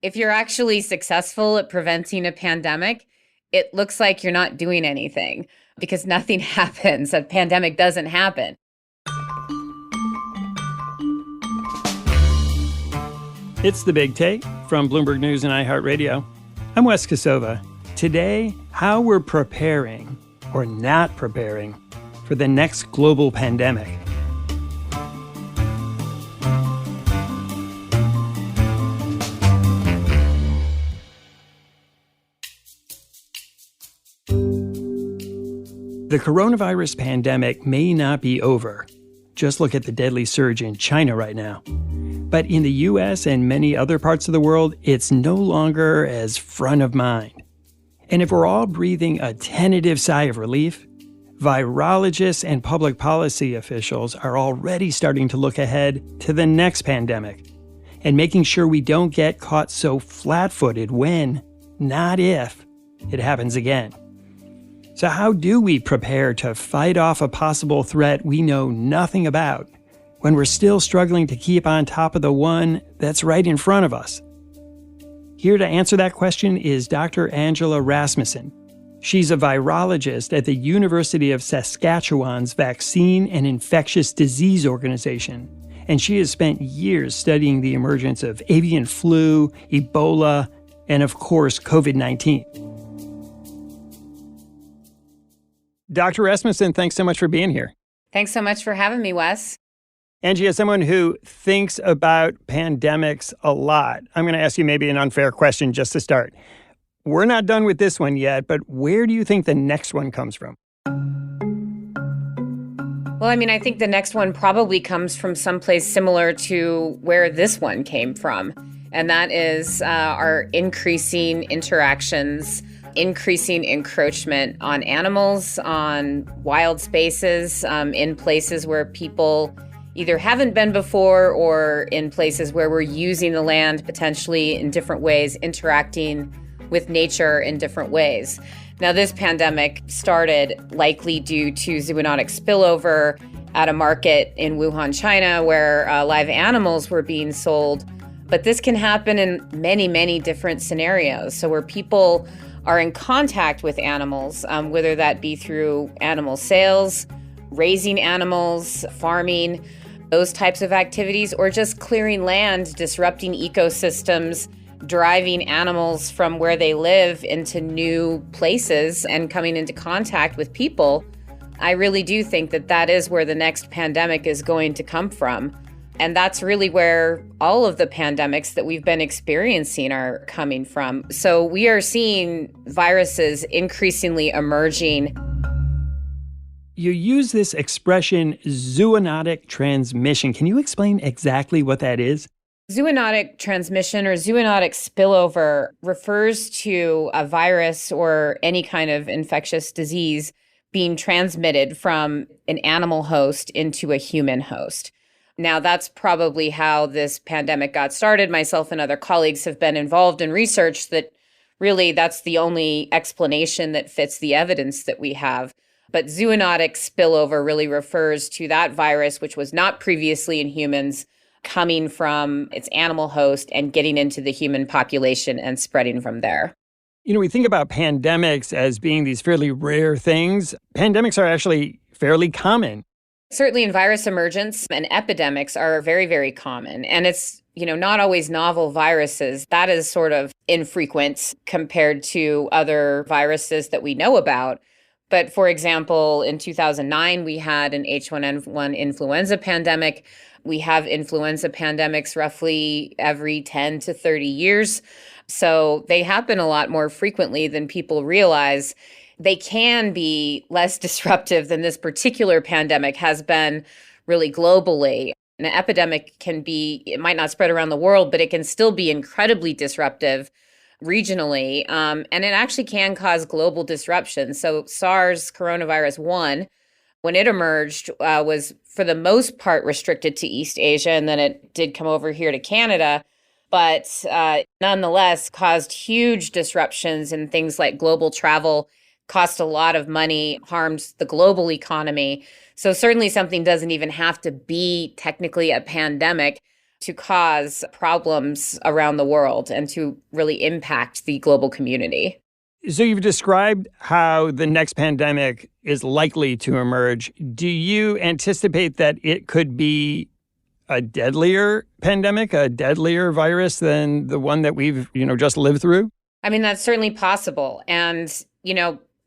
If you're actually successful at preventing a pandemic, it looks like you're not doing anything because nothing happens. A pandemic doesn't happen. It's The Big Take from Bloomberg News and iHeartRadio. I'm Wes Kosova. Today, how we're preparing or not preparing for the next global pandemic. The coronavirus pandemic may not be over. Just look at the deadly surge in China right now. But in the U.S. and many other parts of the world, it's no longer as front of mind. And if we're all breathing a tentative sigh of relief, virologists and public policy officials are already starting to look ahead to the next pandemic and making sure we don't get caught so flat-footed when, not if, it happens again. So how do we prepare to fight off a possible threat we know nothing about when we're still struggling to keep on top of the one that's right in front of us? Here to answer that question is Dr. Rasmussen. She's a virologist at the University of Saskatchewan's Vaccine and Infectious Disease Organization, and she has spent years studying the emergence of avian flu, Ebola, and of course, COVID-19. Dr. Rasmussen, thanks so much for being here. Thanks so much for having me, Wes. Angie, as someone who thinks about pandemics a lot, I'm going to ask you maybe an unfair question just to start. We're not done with this one yet, but where do you think the next one comes from? Well, I think the next one probably comes from someplace similar to where this one came from. And that is our increasing interactions, increasing encroachment on animals, on wild spaces, in places where people either haven't been before or in places where we're using the land potentially in different ways, interacting with nature in different ways. Now, this pandemic started likely due to zoonotic spillover at a market in Wuhan, China, where live animals were being sold. But this can happen in many, many different scenarios. So where people are in contact with animals, whether that be through animal sales, raising animals, farming, those types of activities, or just clearing land, disrupting ecosystems, driving animals from where they live into new places and coming into contact with people. I really do think that that is where the next pandemic is going to come from. And that's really where all of the pandemics that we've been experiencing are coming from. So we are seeing viruses increasingly emerging. You use this expression, zoonotic transmission. Can you explain exactly what that is? Zoonotic transmission or zoonotic spillover refers to a virus or any kind of infectious disease being transmitted from an animal host into a human host. Now, that's probably how this pandemic got started. Myself and other colleagues have been involved in research that really that's the only explanation that fits the evidence that we have. But zoonotic spillover really refers to that virus, which was not previously in humans, coming from its animal host and getting into the human population and spreading from there. You know, we think about pandemics as being these fairly rare things. Pandemics are actually fairly common. Certainly in virus emergence and epidemics are very, very common. And it's, not always novel viruses. That is sort of infrequent compared to other viruses that we know about. But for example, in 2009, we had an H1N1 influenza pandemic. We have influenza pandemics roughly every 10 to 30 years. So they happen a lot more frequently than people realize. They can be less disruptive than this particular pandemic has been really globally. An epidemic it might not spread around the world, but it can still be incredibly disruptive regionally. And it actually can cause global disruption. So SARS coronavirus 1, when it emerged, was for the most part restricted to East Asia, and then it did come over here to Canada. But nonetheless caused huge disruptions in things like global travel, cost a lot of money, harmed the global economy. So certainly something doesn't even have to be technically a pandemic to cause problems around the world and to really impact the global community. So you've described how the next pandemic is likely to emerge. Do you anticipate that it could be a deadlier pandemic, a deadlier virus than the one that we've, just lived through? I mean, that's certainly possible. And,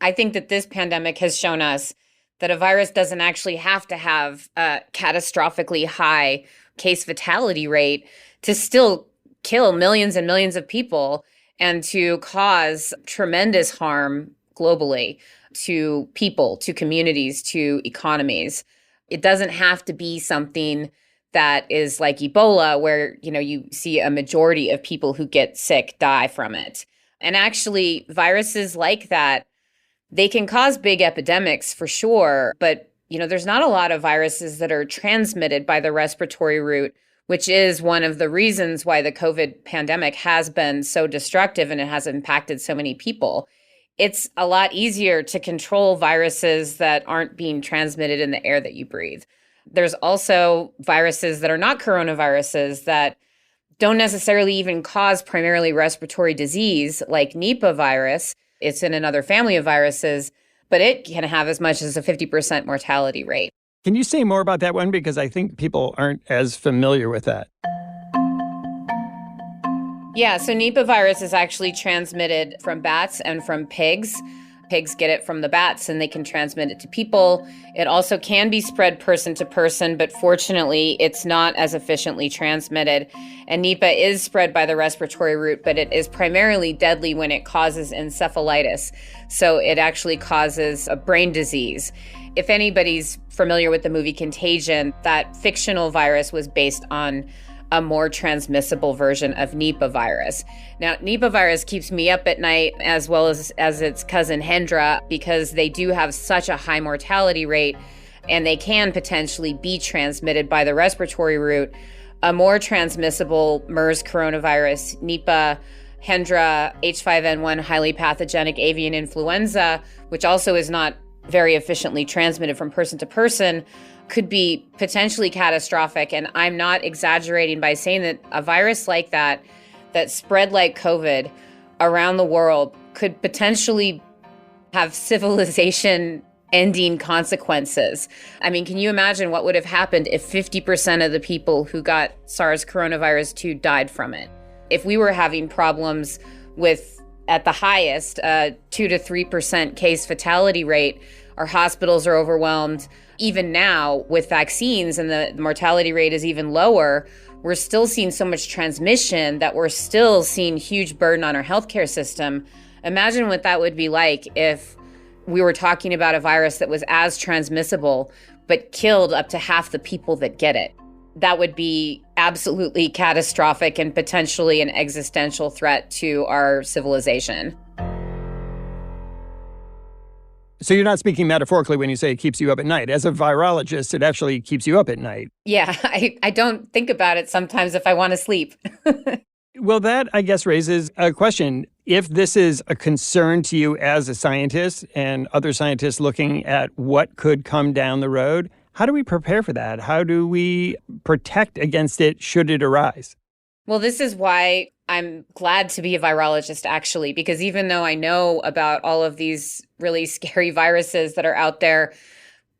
I think that this pandemic has shown us that a virus doesn't actually have to have a catastrophically high case fatality rate to still kill millions and millions of people and to cause tremendous harm globally to people, to communities, to economies. It doesn't have to be something that is like Ebola, where, you see a majority of people who get sick die from it. And actually, viruses like that, they can cause big epidemics for sure, but there's not a lot of viruses that are transmitted by the respiratory route, which is one of the reasons why the COVID pandemic has been so destructive and it has impacted so many people. It's a lot easier to control viruses that aren't being transmitted in the air that you breathe. There's also viruses that are not coronaviruses that don't necessarily even cause primarily respiratory disease, like Nipah virus. It's in another family of viruses, but it can have as much as a 50% mortality rate. Can you say more about that one? Because I think people aren't as familiar with that. Yeah, so Nipah virus is actually transmitted from bats and from pigs. Pigs get it from the bats and they can transmit it to people. It also can be spread person to person, but fortunately, it's not as efficiently transmitted. And Nipah is spread by the respiratory route, but it is primarily deadly when it causes encephalitis. So it actually causes a brain disease. If anybody's familiar with the movie Contagion, that fictional virus was based on a more transmissible version of Nipah virus. Now, Nipah virus keeps me up at night, as well as its cousin Hendra, because they do have such a high mortality rate, and they can potentially be transmitted by the respiratory route. A more transmissible MERS coronavirus, Nipah, Hendra, H5N1, highly pathogenic avian influenza, which also is not very efficiently transmitted from person to person, could be potentially catastrophic. And I'm not exaggerating by saying that a virus like that spread like COVID around the world could potentially have civilization-ending consequences. I mean, can you imagine what would have happened if 50% of the people who got SARS coronavirus 2 died from it? If we were having problems with, at the highest, 2 to 3% case fatality rate, our hospitals are overwhelmed. Even now, with vaccines and the mortality rate is even lower, we're still seeing so much transmission that we're still seeing huge burden on our healthcare system. Imagine what that would be like if we were talking about a virus that was as transmissible, but killed up to half the people that get it. That would be absolutely catastrophic and potentially an existential threat to our civilization. So you're not speaking metaphorically when you say it keeps you up at night. As a virologist, it actually keeps you up at night. Yeah, I don't think about it sometimes if I want to sleep. Well, that, I guess, raises a question. If this is a concern to you as a scientist and other scientists looking at what could come down the road, how do we prepare for that? How do we protect against it should it arise? Well, this is why I'm glad to be a virologist, actually, because even though I know about all of these really scary viruses that are out there,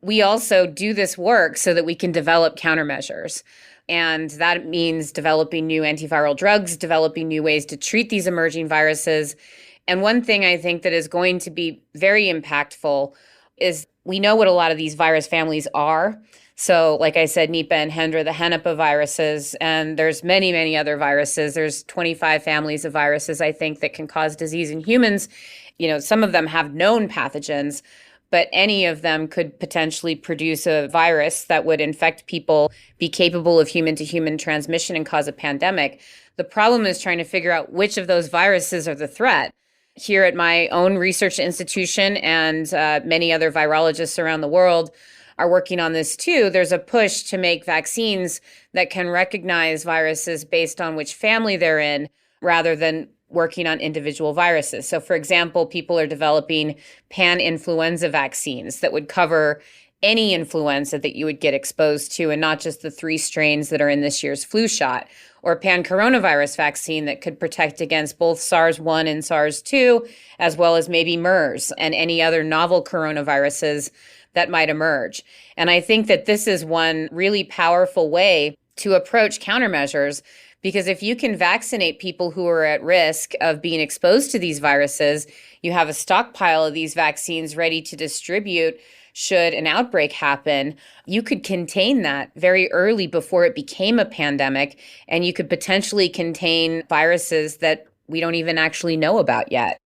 we also do this work so that we can develop countermeasures. And that means developing new antiviral drugs, developing new ways to treat these emerging viruses. And one thing I think that is going to be very impactful is we know what a lot of these virus families are. So like I said, Nipah and Hendra, the Henipa viruses, and there's many, many other viruses. There's 25 families of viruses, I think, that can cause disease in humans. Some of them have known pathogens, but any of them could potentially produce a virus that would infect people, be capable of human-to-human transmission, and cause a pandemic. The problem is trying to figure out which of those viruses are the threat. Here at my own research institution and many other virologists around the world are working on this too. There's a push to make vaccines that can recognize viruses based on which family they're in rather than working on individual viruses. So for example, people are developing pan-influenza vaccines that would cover any influenza that you would get exposed to, and not just the 3 strains that are in this year's flu shot, or pan-coronavirus vaccine that could protect against both SARS-1 and SARS-2, as well as maybe MERS and any other novel coronaviruses that might emerge. And I think that this is one really powerful way to approach countermeasures, because if you can vaccinate people who are at risk of being exposed to these viruses, you have a stockpile of these vaccines ready to distribute should an outbreak happen. You could contain that very early before it became a pandemic, and you could potentially contain viruses that we don't even actually know about yet.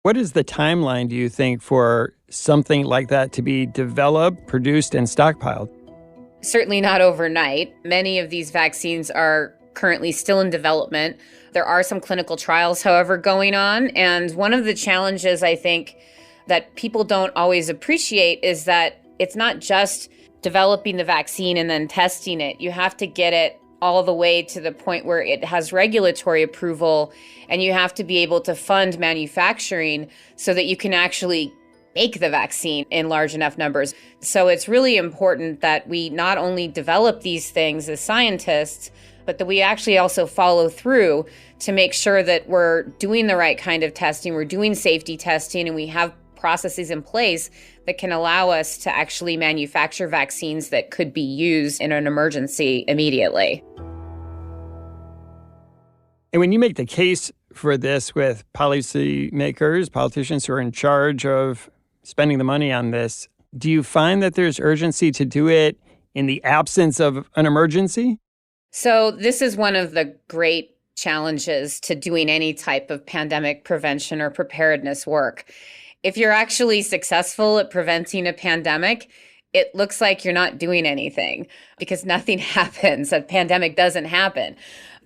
What is the timeline, do you think, for something like that to be developed, produced, and stockpiled? Certainly not overnight. Many of these vaccines are currently still in development. There are some clinical trials, however, going on. And one of the challenges, I think, that people don't always appreciate is that it's not just developing the vaccine and then testing it. You have to get it all the way to the point where it has regulatory approval, and you have to be able to fund manufacturing so that you can actually make the vaccine in large enough numbers. So it's really important that we not only develop these things as scientists, but that we actually also follow through to make sure that we're doing the right kind of testing, we're doing safety testing, and we have processes in place that can allow us to actually manufacture vaccines that could be used in an emergency immediately. And when you make the case for this with policymakers, politicians who are in charge of spending the money on this, do you find that there's urgency to do it in the absence of an emergency? So this is one of the great challenges to doing any type of pandemic prevention or preparedness work. If you're actually successful at preventing a pandemic, it looks like you're not doing anything because nothing happens. A pandemic doesn't happen.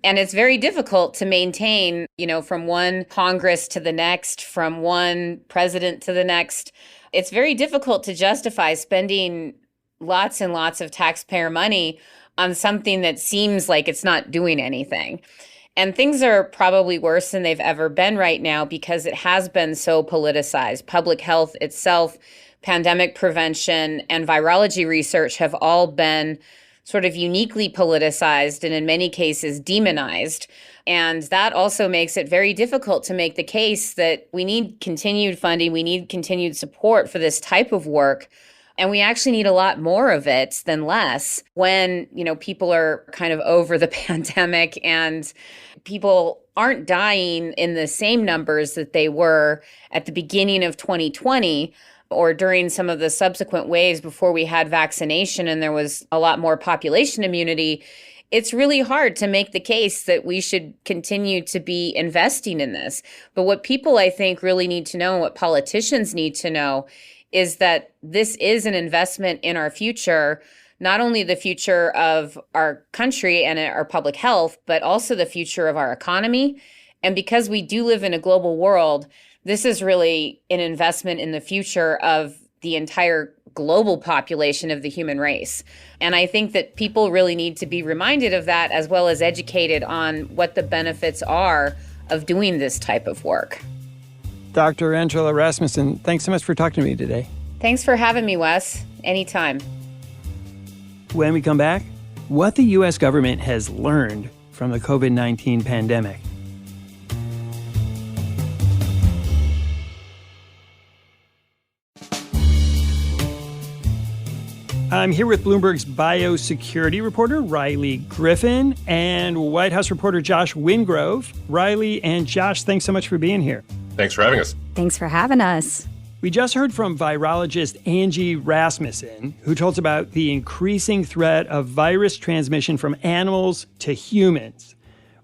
And it's very difficult to maintain, from one Congress to the next, from one president to the next. It's very difficult to justify spending lots and lots of taxpayer money on something that seems like it's not doing anything. And things are probably worse than they've ever been right now because it has been so politicized. Public health itself, pandemic prevention, and virology research have all been sort of uniquely politicized and in many cases demonized. And that also makes it very difficult to make the case that we need continued funding, we need continued support for this type of work. And we actually need a lot more of it than less when, people are kind of over the pandemic and people aren't dying in the same numbers that they were at the beginning of 2020 or during some of the subsequent waves before we had vaccination and there was a lot more population immunity. It's really hard to make the case that we should continue to be investing in this. But what people, I think, really need to know, and what politicians need to know, is that this is an investment in our future, not only the future of our country and our public health, but also the future of our economy. And because we do live in a global world, this is really an investment in the future of the entire global population of the human race. And I think that people really need to be reminded of that, as well as educated on what the benefits are of doing this type of work. Dr. Angela Rasmussen, thanks so much for talking to me today. Thanks for having me, Wes. Anytime. When we come back, what the U.S. government has learned from the COVID-19 pandemic. I'm here with Bloomberg's biosecurity reporter, Riley Griffin, and White House reporter Josh Wingrove. Riley and Josh, thanks so much for being here. Thanks for having us. Thanks for having us. We just heard from virologist Angie Rasmussen, who told us about the increasing threat of virus transmission from animals to humans.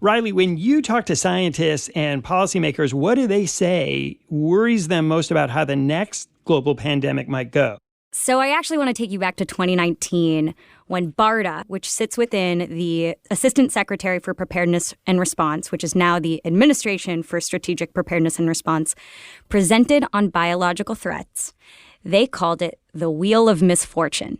Riley, when you talk to scientists and policymakers, what do they say worries them most about how the next global pandemic might go? So I actually want to take you back to 2019 when BARDA, which sits within the Assistant Secretary for Preparedness and Response, which is now the Administration for Strategic Preparedness and Response, presented on biological threats. They called it the Wheel of Misfortune.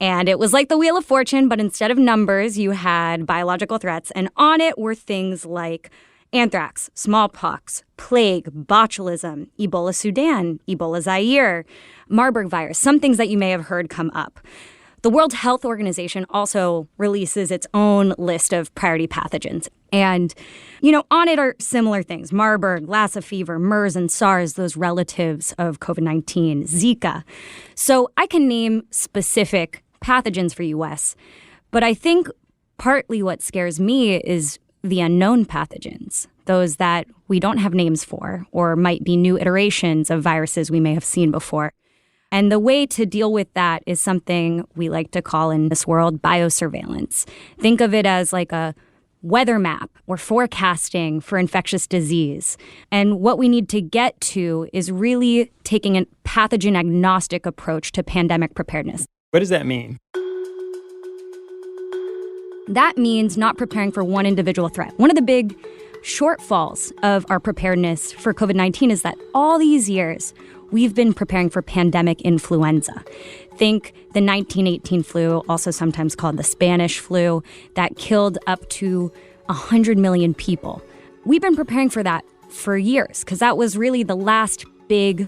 And it was like the Wheel of Fortune, but instead of numbers, you had biological threats. And on it were things like Anthrax, smallpox, plague, botulism, Ebola Sudan, Ebola Zaire, Marburg virus, some things that you may have heard come up. The World Health Organization also releases its own list of priority pathogens. And, on it are similar things: Marburg, Lassa fever, MERS and SARS, those relatives of COVID-19, Zika. So I can name specific pathogens for you, Wes, but I think partly what scares me is the unknown pathogens, those that we don't have names for or might be new iterations of viruses we may have seen before. And the way to deal with that is something we like to call in this world biosurveillance. Think of it as like a weather map or forecasting for infectious disease. And what we need to get to is really taking a pathogen agnostic approach to pandemic preparedness. What does that mean? That means not preparing for one individual threat. One of the big shortfalls of our preparedness for COVID-19 is that all these years, we've been preparing for pandemic influenza. Think the 1918 flu, also sometimes called the Spanish flu, that killed up to 100 million people. We've been preparing for that for years because that was really the last big,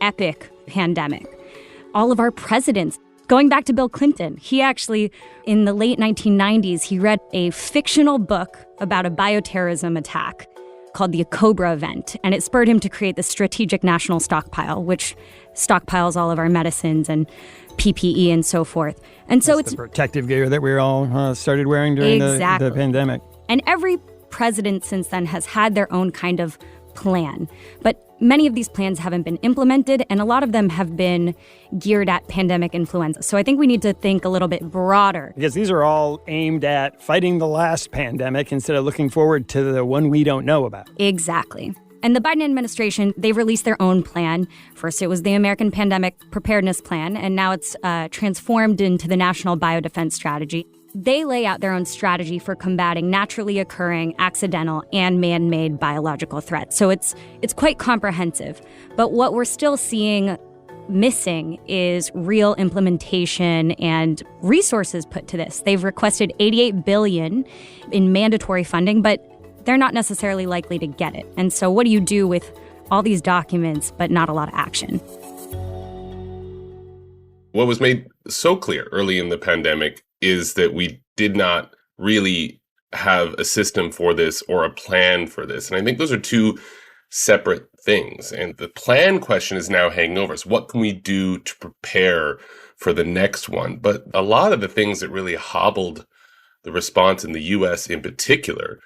epic pandemic. All of our presidents, going back to Bill Clinton, he actually, in the late 1990s, he read a fictional book about a bioterrorism attack called the Cobra event, and it spurred him to create the Strategic National Stockpile, which stockpiles all of our medicines and PPE and so forth. And so it's the protective gear that we all started wearing during the pandemic. And every president since then has had their own kind of plan. But many of these plans haven't been implemented, and a lot of them have been geared at pandemic influenza. So I think we need to think a little bit broader. Because these are all aimed at fighting the last pandemic instead of looking forward to the one we don't know about. Exactly. And the Biden administration, they've released their own plan. First, it was the American Pandemic Preparedness Plan, and now it's transformed into the National Biodefense Strategy. They lay out their own strategy for combating naturally occurring, accidental, and man-made biological threats. So it's quite comprehensive. But what we're still seeing missing is real implementation and resources put to this. They've requested $88 billion in mandatory funding, but they're not necessarily likely to get it. And so what do you do with all these documents, but not a lot of action? What was made so clear early in the pandemic is that we did not really have a system for this or a plan for this. And I think those are two separate things. And the plan question is now hanging over us. What can we do to prepare for the next one? But a lot of the things that really hobbled the response in the U.S. in particular,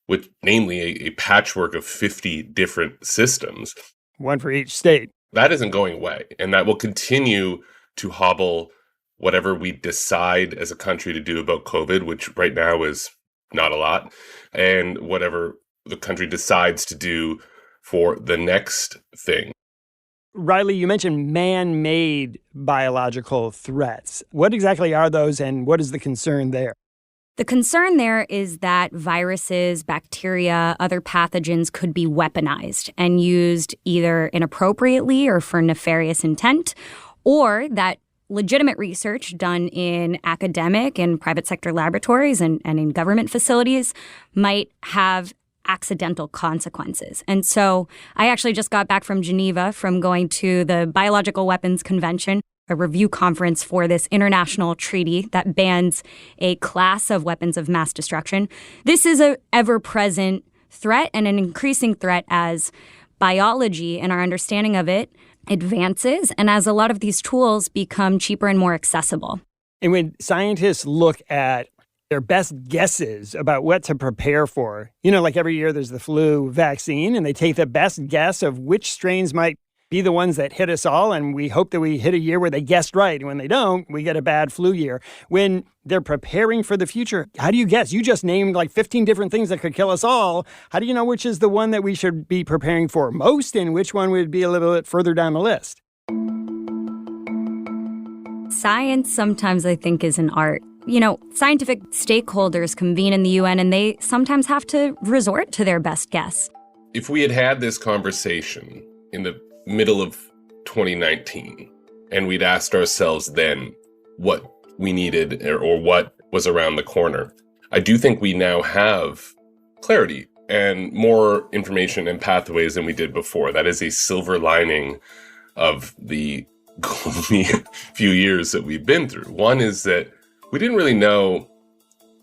with namely a patchwork of 50 different systems. One for each state. That isn't going away. And that will continue to hobble whatever we decide as a country to do about COVID, which right now is not a lot, and whatever the country decides to do for the next thing. Riley, you mentioned man-made biological threats. What exactly are those, and what is the concern there? The concern there is that viruses, bacteria, other pathogens could be weaponized and used either inappropriately or for nefarious intent, or that legitimate research done in academic and private sector laboratories and in government facilities might have accidental consequences. And so I actually just got back from Geneva from going to the Biological Weapons Convention, a review conference for this international treaty that bans a class of weapons of mass destruction. This is an ever-present threat and an increasing threat as biology and our understanding of it advances and as a lot of these tools become cheaper and more accessible. And when scientists look at their best guesses about what to prepare for, like every year there's the flu vaccine, and they take the best guess of which strains might be the ones that hit us all, and we hope that we hit a year where they guessed right. And when they don't, we get a bad flu year. When they're preparing for the future, how do you guess? You just named like 15 different things that could kill us all. How do you know which is the one that we should be preparing for most and which one would be a little bit further down the list? Science sometimes, I think, is an art. Scientific stakeholders convene in the UN and they sometimes have to resort to their best guess. If we had had this conversation in the middle of 2019, and we'd asked ourselves then what we needed or what was around the corner, I do think we now have clarity and more information and pathways than we did before. That is a silver lining of the gloomy few years that we've been through. One is that we didn't really know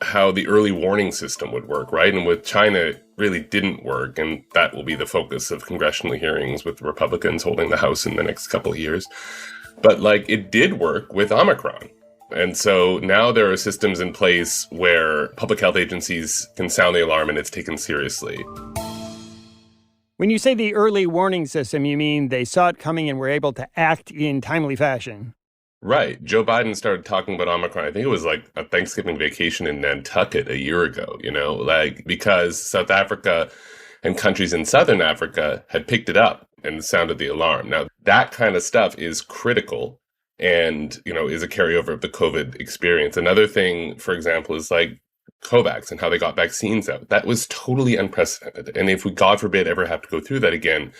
how the early warning system would work, right? And with China, it really didn't work. And that will be the focus of congressional hearings with Republicans holding the House in the next couple of years. But it did work with Omicron. And so now there are systems in place where public health agencies can sound the alarm and it's taken seriously. When you say the early warning system, you mean they saw it coming and were able to act in timely fashion? Right. Joe Biden started talking about Omicron. I think it was like a Thanksgiving vacation in Nantucket a year ago, because South Africa and countries in Southern Africa had picked it up and sounded the alarm. Now, that kind of stuff is critical and, is a carryover of the COVID experience. Another thing, for example, is COVAX and how they got vaccines out. That was totally unprecedented. And if we, God forbid, ever have to go through that again,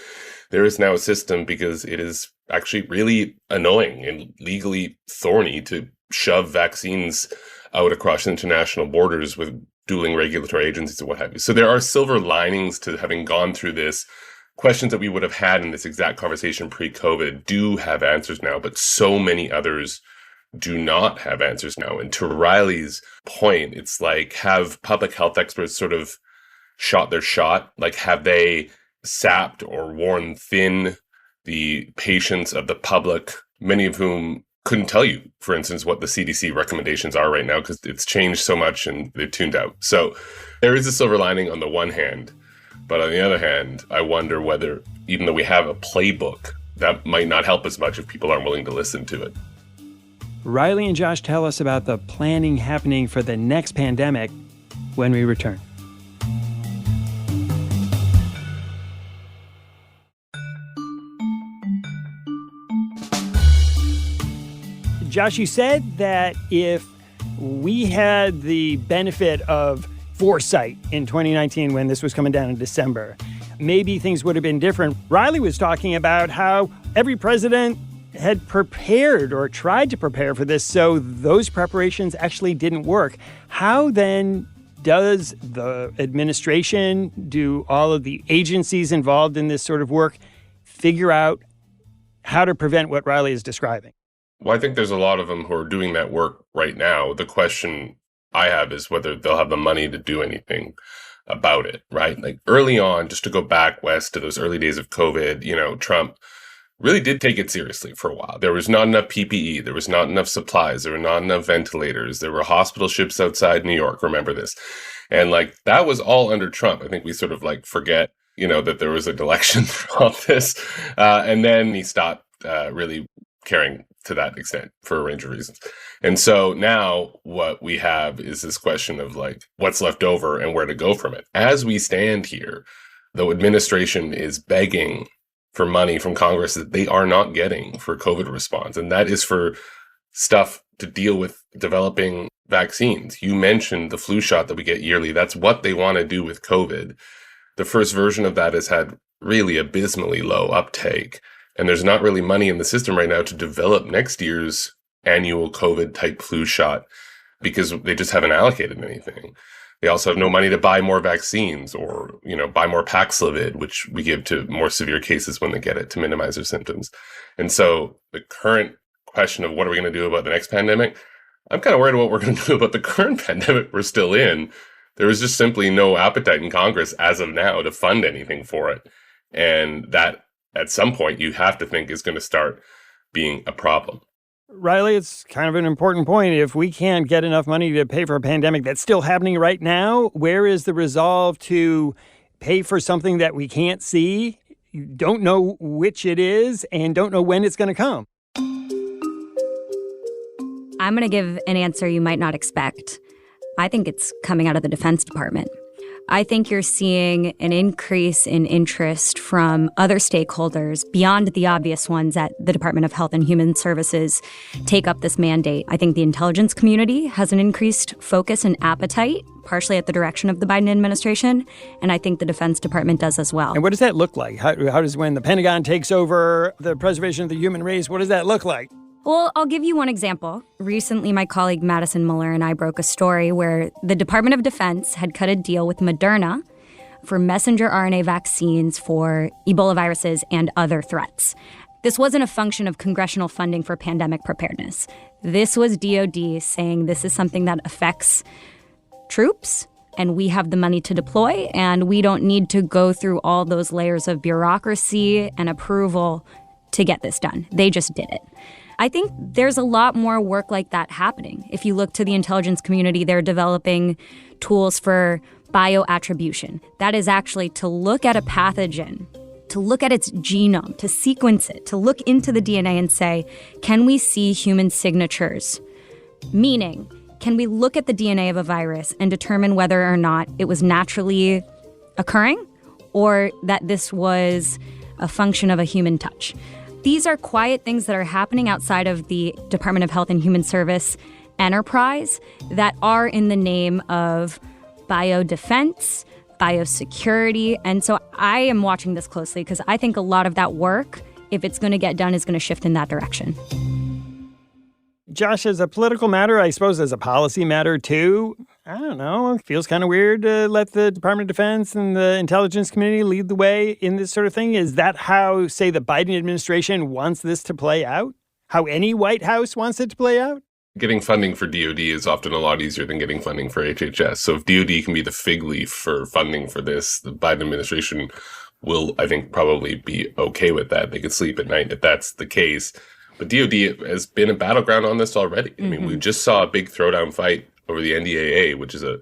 there is now a system, because it is actually really annoying and legally thorny to shove vaccines out across international borders with dueling regulatory agencies and what have you. So there are silver linings to having gone through this. Questions that we would have had in this exact conversation pre-COVID do have answers now, but so many others do not have answers now. And to Riley's point, it's have public health experts sort of shot their shot? Have they sapped or worn thin the patience of the public, many of whom couldn't tell you, for instance, what the CDC recommendations are right now because it's changed so much and they've tuned out. So there is a silver lining on the one hand. But on the other hand, I wonder whether, even though we have a playbook, that might not help as much if people aren't willing to listen to it. Riley and Josh tell us about the planning happening for the next pandemic when we return. Josh, you said that if we had the benefit of foresight in 2019 when this was coming down in December, maybe things would have been different. Riley was talking about how every president had prepared or tried to prepare for this, so those preparations actually didn't work. How then does the administration, do all of the agencies involved in this sort of work figure out how to prevent what Riley is describing? Well, I think there's a lot of them who are doing that work right now. The question I have is whether they'll have the money to do anything about it, right? Early on, just to go back west to those early days of COVID, Trump really did take it seriously for a while. There was not enough PPE. There was not enough supplies. There were not enough ventilators. There were hospital ships outside New York. Remember this. And that was all under Trump. I think we sort of forget, that there was an election throughout this. And then he stopped really caring to that extent for a range of reasons. And so now what we have is this question of what's left over and where to go from it. As we stand here, the administration is begging for money from Congress that they are not getting for COVID response. And that is for stuff to deal with developing vaccines. You mentioned the flu shot that we get yearly. That's what they want to do with COVID. The first version of that has had really abysmally low uptake. And there's not really money in the system right now to develop next year's annual COVID type flu shot because they just haven't allocated anything. They also have no money to buy more vaccines or, buy more Paxlovid, which we give to more severe cases when they get it to minimize their symptoms. And so the current question of what are we going to do about the next pandemic, I'm kind of worried about what we're going to do about the current pandemic we're still in. There is just simply no appetite in Congress as of now to fund anything for it. And that at some point you have to think is going to start being a problem. Riley, it's kind of an important point. If we can't get enough money to pay for a pandemic that's still happening right now, where is the resolve to pay for something that we can't see, you don't know which it is, and don't know when it's going to come? I'm going to give an answer you might not expect. I think it's coming out of the Defense Department. I think you're seeing an increase in interest from other stakeholders beyond the obvious ones at the Department of Health and Human Services take up this mandate. I think the intelligence community has an increased focus and appetite, partially at the direction of the Biden administration, and I think the Defense Department does as well. And what does that look like? How does, when the Pentagon takes over the preservation of the human race, what does that look like? Well, I'll give you one example. Recently, my colleague Madison Muller and I broke a story where the Department of Defense had cut a deal with Moderna for messenger RNA vaccines for Ebola viruses and other threats. This wasn't a function of congressional funding for pandemic preparedness. This was DoD saying this is something that affects troops, and we have the money to deploy, and we don't need to go through all those layers of bureaucracy and approval to get this done. They just did it. I think there's a lot more work like that happening. If you look to the intelligence community, they're developing tools for bioattribution. That is actually to look at a pathogen, to look at its genome, to sequence it, to look into the DNA and say, can we see human signatures? Meaning, can we look at the DNA of a virus and determine whether or not it was naturally occurring or that this was a function of a human touch? These are quiet things that are happening outside of the Department of Health and Human Service enterprise that are in the name of biodefense, biosecurity. And so I am watching this closely because I think a lot of that work, if it's going to get done, is going to shift in that direction. Josh, as a political matter, I suppose as a policy matter too, I don't know, it feels kind of weird to let the Department of Defense and the intelligence community lead the way in this sort of thing. Is that how, say, the Biden administration wants this to play out? How any White House wants it to play out? Getting funding for DoD is often a lot easier than getting funding for HHS. So if DoD can be the fig leaf for funding for this, the Biden administration will, I think, probably be okay with that. They could sleep at night if that's the case. But DoD has been a battleground on this already. I mean, we just saw a big throwdown fight over the NDAA, which is a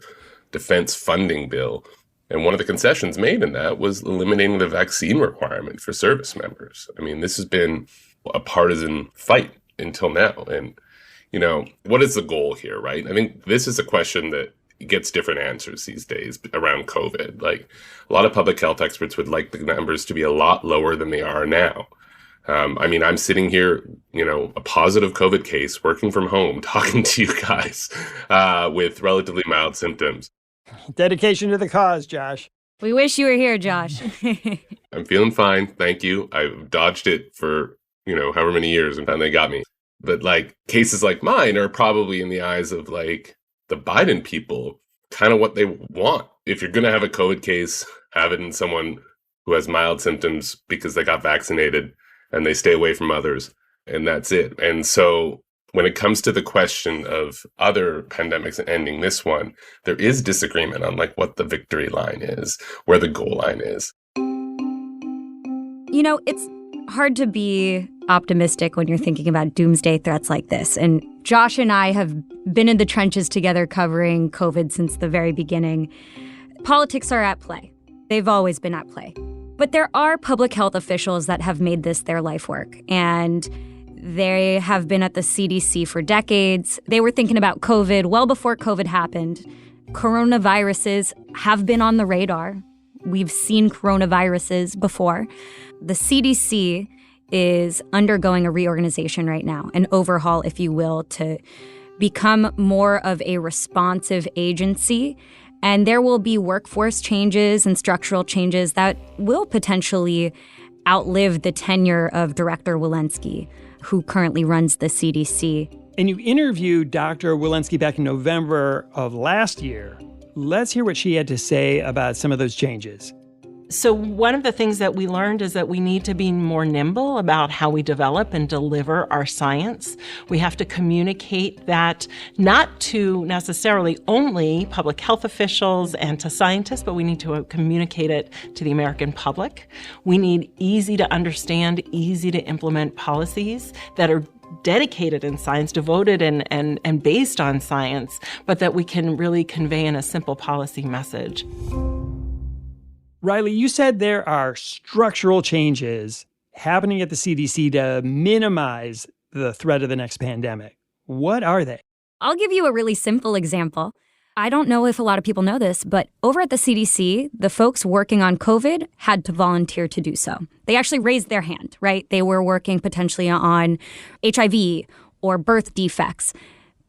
defense funding bill. And one of the concessions made in that was eliminating the vaccine requirement for service members. I mean, this has been a partisan fight until now. And, you know, what is the goal here, right? I think this is a question that gets different answers these days around COVID. Like, a lot of public health experts would like the numbers to be a lot lower than they are now. I mean, I'm sitting here, you know, a positive COVID case, working from home, talking to you guys with relatively mild symptoms. Dedication to the cause, Josh. We wish you were here, Josh. I'm feeling fine. Thank you. I've dodged it for, you know, however many years and finally they got me. But like cases like mine are probably in the eyes of like the Biden people, kind of what they want. If you're going to have a COVID case, have it in someone who has mild symptoms because they got vaccinated and they stay away from others, and that's it. And so when it comes to the question of other pandemics and ending this one, there is disagreement on like what the victory line is, where the goal line is. You know, it's hard to be optimistic when you're thinking about doomsday threats like this. And Josh and I have been in the trenches together covering COVID since the very beginning. Politics are at play. They've always been at play. But there are public health officials that have made this their life work, and they have been at the CDC for decades. They were thinking about COVID well before COVID happened. Coronaviruses have been on the radar. We've seen coronaviruses before. The CDC is undergoing a reorganization right now, an overhaul, if you will, to become more of a responsive agency. And there will be workforce changes and structural changes that will potentially outlive the tenure of Director Walensky, who currently runs the CDC. And you interviewed Dr. Walensky back in November of last year. Let's hear what she had to say about some of those changes. So one of the things that we learned is that we need to be more nimble about how we develop and deliver our science. We have to communicate that not to necessarily only public health officials and to scientists, but we need to communicate it to the American public. We need easy to understand, easy to implement policies that are dedicated in science, devoted and based on science, but that we can really convey in a simple policy message. Riley, you said there are structural changes happening at the CDC to minimize the threat of the next pandemic. What are they? I'll give you a really simple example. I don't know if a lot of people know this, but over at the CDC, the folks working on COVID had to volunteer to do so. They actually raised their hand, right? They were working potentially on HIV or birth defects.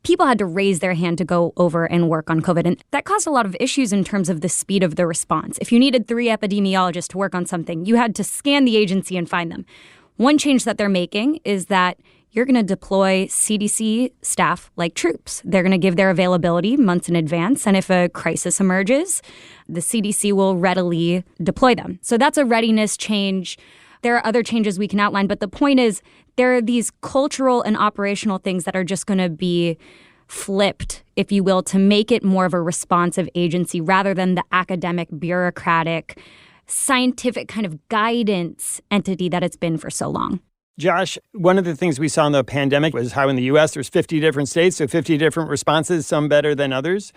People had to raise their hand to go over and work on COVID. And that caused a lot of issues in terms of the speed of the response. If you needed 3 epidemiologists to work on something, you had to scan the agency and find them. One change that they're making is that you're going to deploy CDC staff like troops. They're going to give their availability months in advance. And if a crisis emerges, the CDC will readily deploy them. So that's a readiness change. There are other changes we can outline. But the point is, there are these cultural and operational things that are just going to be flipped, if you will, to make it more of a responsive agency rather than the academic, bureaucratic, scientific kind of guidance entity that it's been for so long. Josh, one of the things we saw in the pandemic was how in the U.S. there's 50 different states, so 50 different responses, some better than others.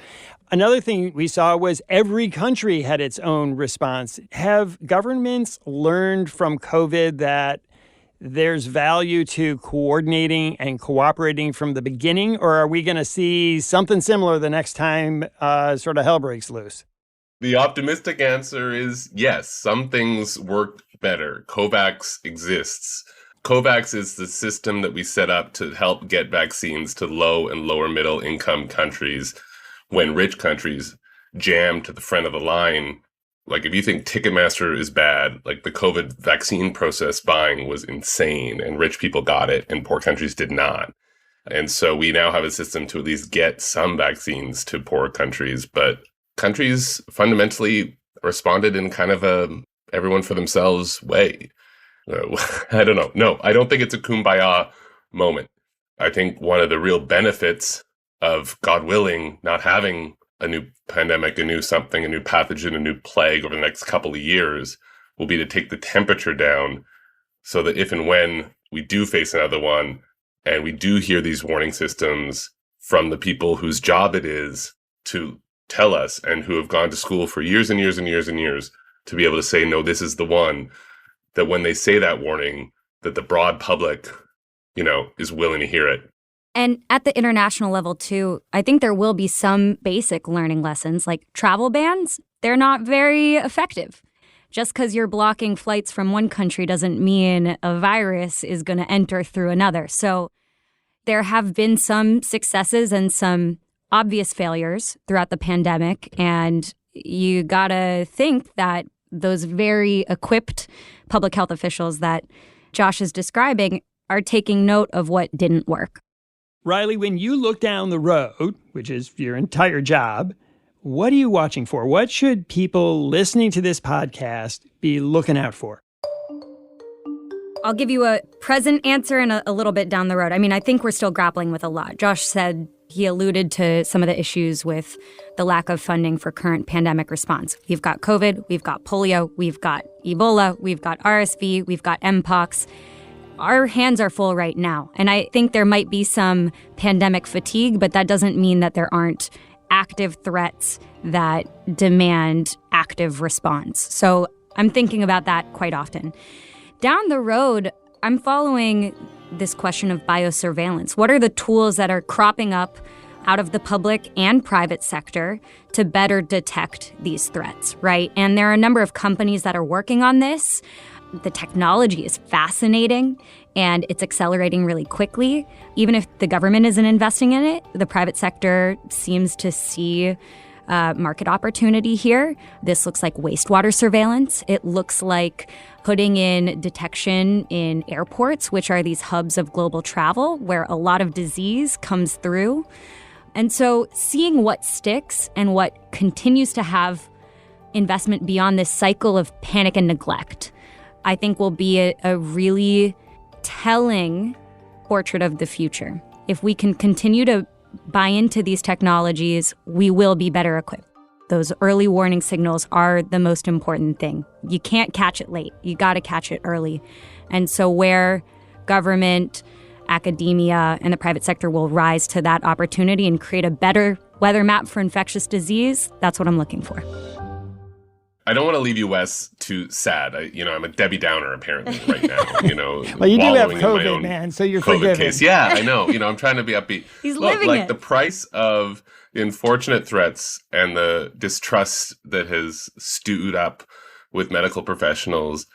Another thing we saw was every country had its own response. Have governments learned from COVID that there's value to coordinating and cooperating from the beginning, or are we going to see something similar the next time sort of hell breaks loose? The optimistic answer is yes, some things worked better. COVAX exists. COVAX is the system that we set up to help get vaccines to low and lower middle income countries when rich countries jam to the front of the line. Like, if you think Ticketmaster is bad, like, the COVID vaccine process buying was insane and rich people got it and poor countries did not. And so we now have a system to at least get some vaccines to poor countries, but countries fundamentally responded in kind of a everyone for themselves way. I don't know. No, I don't think it's a kumbaya moment. I think one of the real benefits of, God willing, not having a new pandemic, a new something, a new pathogen, a new plague over the next couple of years will be to take the temperature down so that if and when we do face another one and we do hear these warning systems from the people whose job it is to tell us and who have gone to school for years and years and years and years to be able to say, no, this is the one, that when they say that warning, that the broad public, is willing to hear it. And at the international level, too, I think there will be some basic learning lessons, like travel bans. They're not very effective. Just because you're blocking flights from one country doesn't mean a virus is going to enter through another. So there have been some successes and some obvious failures throughout the pandemic. And you got to think that those very equipped public health officials that Josh is describing are taking note of what didn't work. Riley, when you look down the road, which is your entire job, what are you watching for? What should people listening to this podcast be looking out for? I'll give you a present answer and a little bit down the road. I mean, I think we're still grappling with a lot. Josh said he alluded to some of the issues with the lack of funding for current pandemic response. We've got COVID, we've got polio, we've got Ebola, we've got RSV, we've got Mpox. Our hands are full right now. And I think there might be some pandemic fatigue, but that doesn't mean that there aren't active threats that demand active response. So I'm thinking about that quite often. Down the road, I'm following this question of biosurveillance. What are the tools that are cropping up out of the public and private sector to better detect these threats, right? And there are a number of companies that are working on this. The technology is fascinating and it's accelerating really quickly. Even if the government isn't investing in it, the private sector seems to see market opportunity here. This looks like wastewater surveillance. It looks like putting in detection in airports, which are these hubs of global travel where a lot of disease comes through. And so seeing what sticks and what continues to have investment beyond this cycle of panic and neglect, I think will be a really telling portrait of the future. If we can continue to buy into these technologies, we will be better equipped. Those early warning signals are the most important thing. You can't catch it late. You got to catch it early. And so where government, academia, and the private sector will rise to that opportunity and create a better weather map for infectious disease, that's what I'm looking for. I don't want to leave you, Wes, too sad. I'm a Debbie Downer apparently right now. Well, you do have COVID, man, so you're COVID forgiven. Case. Yeah, I know. I'm trying to be upbeat. He's living it. The price of the unfortunate threats and the distrust that has stewed up with medical professionals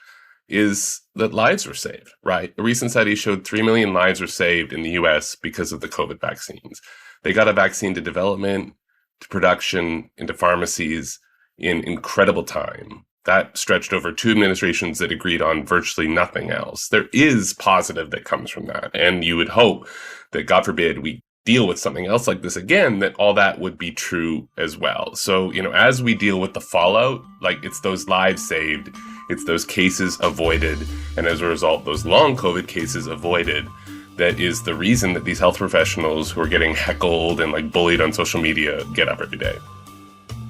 is that lives were saved, right? A recent study showed 3 million lives were saved in the U.S. because of the COVID vaccines. They got a vaccine to development, to production, into pharmacies in incredible time. that stretched over 2 administrations that agreed on virtually nothing else. There is positive that comes from that. And you would hope that, God forbid, we deal with something else like this again, that all that would be true as well. So, as we deal with the fallout, like, it's those lives saved, it's those cases avoided, and as a result, those long COVID cases avoided, that is the reason that these health professionals who are getting heckled and like bullied on social media get up every day.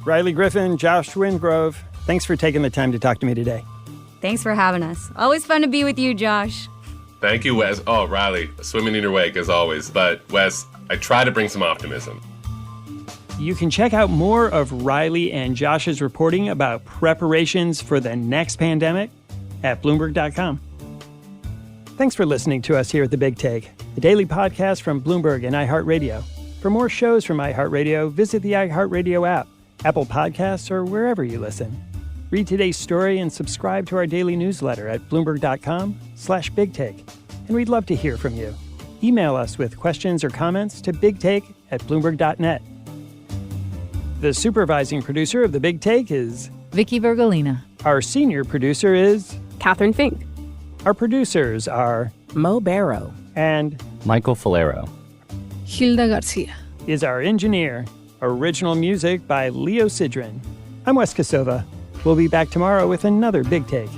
Riley Griffin, Josh Wingrove, thanks for taking the time to talk to me today. Thanks for having us. Always fun to be with you, Josh. Thank you, Wes. Oh, Riley, swimming in your wake as always. But Wes, I try to bring some optimism. You can check out more of Riley and Josh's reporting about preparations for the next pandemic at Bloomberg.com. Thanks for listening to us here at The Big Take, a daily podcast from Bloomberg and iHeartRadio. For more shows from iHeartRadio, visit the iHeartRadio app, Apple Podcasts, or wherever you listen. Read today's story and subscribe to our daily newsletter at Bloomberg.com/BigTake. And we'd love to hear from you. Email us with questions or comments to bigtake@bloomberg.net. The supervising producer of The Big Take is Vicky Vergolina. Our senior producer is Catherine Fink. Our producers are Mo Barrow. And Michael Falero. Hilda Garcia. Is our engineer. Original music by Leo Sidran. I'm Wes Kosova. We'll be back tomorrow with another Big Take.